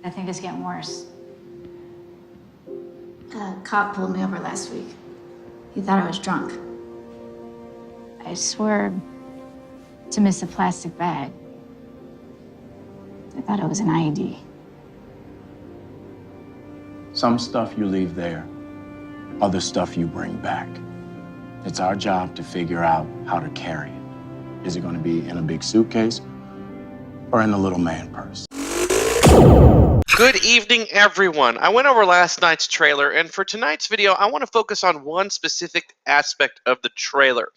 I think it's getting worse. A cop pulled me over last week. He thought I was drunk. I swear to miss a plastic bag. I thought it was an IED. Some stuff you leave there, other stuff you bring back. It's our job to figure out how to carry it. Is it going to be in a big suitcase or in a little man purse? Good evening, everyone. I went over last night's trailer, and for tonight's video, I want to focus on one specific aspect of the trailer.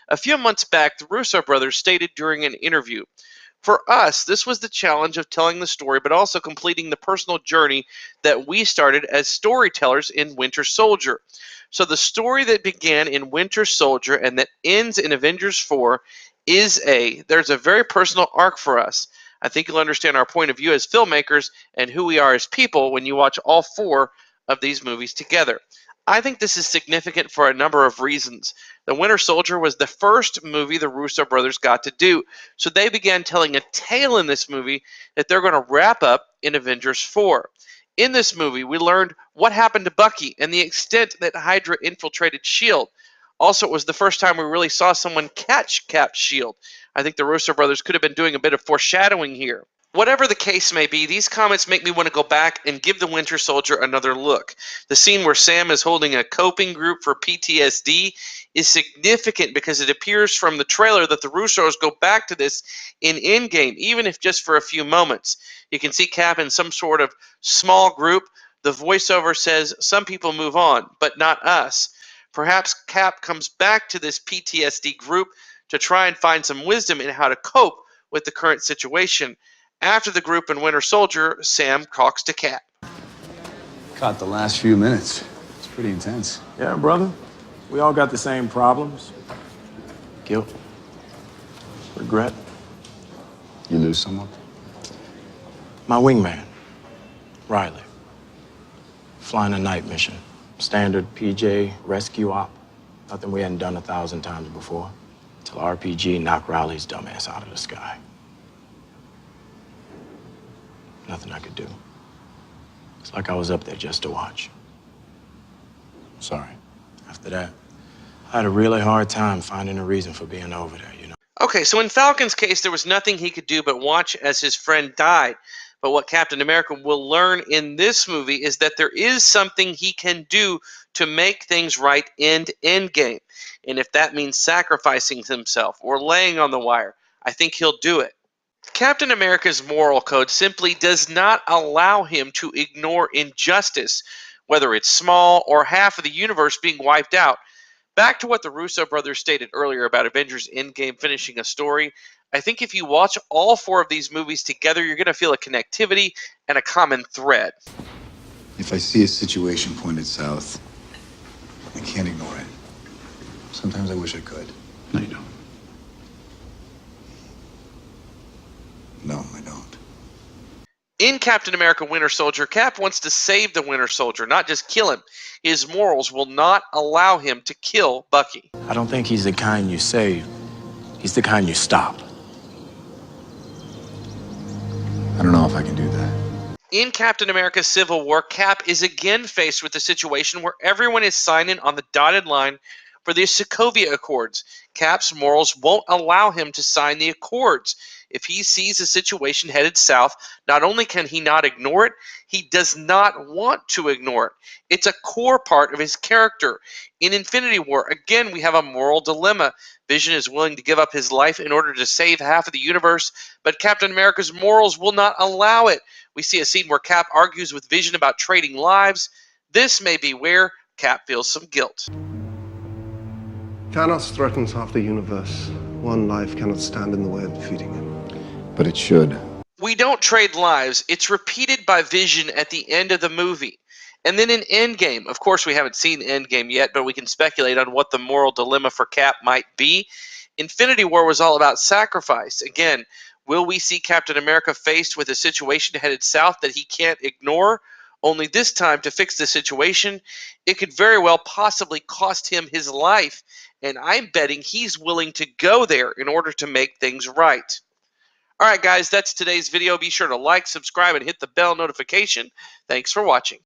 A few months back, the Russo brothers stated during an interview, "For us, this was the challenge of telling the story, but also completing the personal journey that we started as storytellers in Winter Soldier. So the story that began in Winter Soldier and that ends in Avengers 4 there's a very personal arc for us. I think you'll understand our point of view as filmmakers and who we are as people when you watch all four of these movies together. I think this is significant for a number of reasons. The Winter Soldier was the first movie the Russo brothers got to do, so they began telling a tale in this movie that they're going to wrap up in Avengers 4. In this movie, we learned what happened to Bucky and the extent that Hydra infiltrated S.H.I.E.L.D. Also, it was the first time we really saw someone catch Cap's shield. I think the Russo brothers could have been doing a bit of foreshadowing here. Whatever the case may be, these comments make me want to go back and give the Winter Soldier another look. The scene where Sam is holding a coping group for PTSD is significant because it appears from the trailer that the Russos go back to this in Endgame, even if just for a few moments. You can see Cap in some sort of small group. The voiceover says, "Some people move on, but not us." Perhaps Cap comes back to this PTSD group to try and find some wisdom in how to cope with the current situation. After the group in Winter Soldier, Sam talks to Cap. Caught the last few minutes. It's pretty intense. Yeah, brother. We all got the same problems. Guilt. Regret. You lose someone? My wingman, Riley. Flying a night mission. Standard PJ rescue op. Nothing we hadn't done 1,000 times before. Till RPG knocked Riley's dumbass out of the sky. Nothing I could do. It's like I was up there just to watch. Sorry. After that, I had a really hard time finding a reason for being over there, you know? Okay, so in Falcon's case, there was nothing he could do but watch as his friend died. But what Captain America will learn in this movie is that there is something he can do to make things right in Endgame. And if that means sacrificing himself or laying on the wire, I think he'll do it. Captain America's moral code simply does not allow him to ignore injustice, whether it's small or half of the universe being wiped out. Back to what the Russo brothers stated earlier about Avengers Endgame finishing a story, I think if you watch all four of these movies together, you're going to feel a connectivity and a common thread. If I see a situation pointed south, I can't ignore it. Sometimes I wish I could. No, you don't. No, I don't. In Captain America Winter Soldier, Cap wants to save the Winter Soldier, not just kill him. His morals will not allow him to kill Bucky. I don't think he's the kind you save. He's the kind you stop. I don't know if I can do that. In Captain America Civil War, Cap is again faced with a situation where everyone is signing on the dotted line for the Sokovia Accords. Cap's morals won't allow him to sign the Accords. If he sees a situation headed south, not only can he not ignore it, he does not want to ignore it. It's a core part of his character. In Infinity War, again, we have a moral dilemma. Vision is willing to give up his life in order to save half of the universe, but Captain America's morals will not allow it. We see a scene where Cap argues with Vision about trading lives. This may be where Cap feels some guilt. Thanos threatens half the universe. One life cannot stand in the way of defeating him. But it should. We don't trade lives. It's repeated by Vision at the end of the movie. And then in Endgame, of course we haven't seen Endgame yet, but we can speculate on what the moral dilemma for Cap might be. Infinity War was all about sacrifice. Again, will we see Captain America faced with a situation headed south that he can't ignore? Only this time, to fix the situation, it could very well possibly cost him his life. And I'm betting he's willing to go there in order to make things right. All right, guys, that's today's video. Be sure to like, subscribe, and hit the bell notification. Thanks for watching.